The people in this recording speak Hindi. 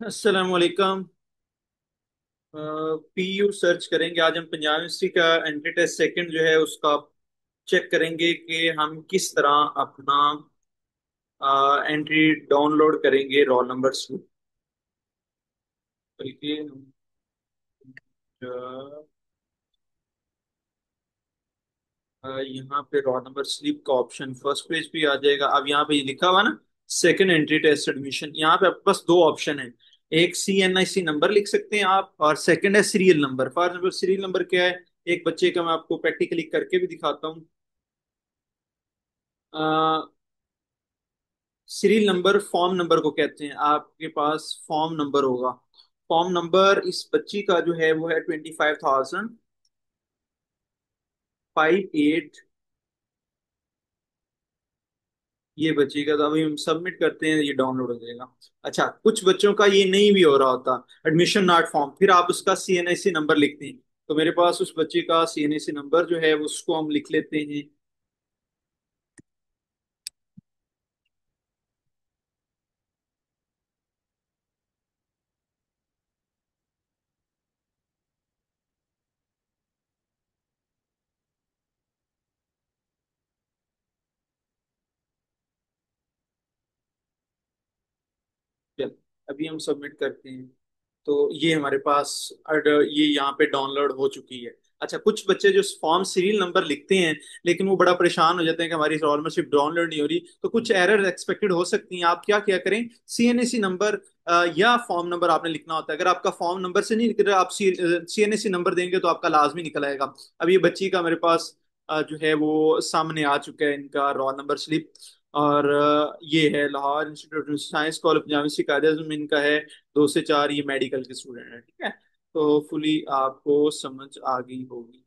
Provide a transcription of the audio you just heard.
अस्सलाम वालेकुम। पीयू सर्च करेंगे। आज हम पंजाब यूनिवर्सिटी का एंट्री टेस्ट सेकंड जो है उसका चेक करेंगे कि हम किस तरह अपना एंट्री डाउनलोड करेंगे रोल नंबर से। बल्कि हम यहाँ पे रोल नंबर स्लिप का ऑप्शन फर्स्ट पेज पे आ जाएगा। अब यहाँ पे ये लिखा हुआ ना, सेकंड एंट्री टेस्ट एडमिशन। यहाँ पे आपके पास दो ऑप्शन है। एक CNIC नंबर लिख सकते हैं आप, और सेकंड है serial number. For example serial number क्या है, एक बच्चे का मैं आपको प्रैक्टिकली करके भी दिखाता हूँ। सीरियल नंबर फॉर्म नंबर को कहते हैं। आपके पास फॉर्म नंबर होगा। फॉर्म नंबर इस बच्ची का जो है वो है 25,058। ये बचेगा तो अभी हम सबमिट करते हैं, ये डाउनलोड हो जाएगा। अच्छा, कुछ बच्चों का ये नहीं भी हो रहा होता, एडमिशन नॉट फॉर्म, फिर आप उसका CNIC नंबर लिखते हैं। तो मेरे पास उस बच्चे का CNIC नंबर जो है उसको हम लिख लेते हैं। चल, अभी हम सबमिट करते हैं। तो ये हमारे पास ये यहाँ पे डाउनलोड हो चुकी है। अच्छा, कुछ बच्चे जो फॉर्म सीरियल नंबर लिखते हैं लेकिन वो बड़ा परेशान हो जाते हैं कि हमारी रोल शिप डाउनलोड नहीं हो रही, तो कुछ एरर एक्सपेक्टेड हो सकती हैं। आप क्या क्या करें, CNAC नंबर या फॉर्म नंबर आपने लिखना होता है। अगर आपका फॉर्म नंबर से नहीं लिख रहा, आप CNAC नंबर देंगे तो आपका लाजमी निकल आएगा। अब ये बच्ची का मेरे पास जो है वो सामने आ चुका है, इनका रोल नंबर स्लिप। और ये है Lahore institute of science college Punjabi से कायदे आज़म इनका है। 2 से 4 ये मेडिकल के स्टूडेंट हैं, ठीक है। तो फुली आपको समझ आ गई होगी।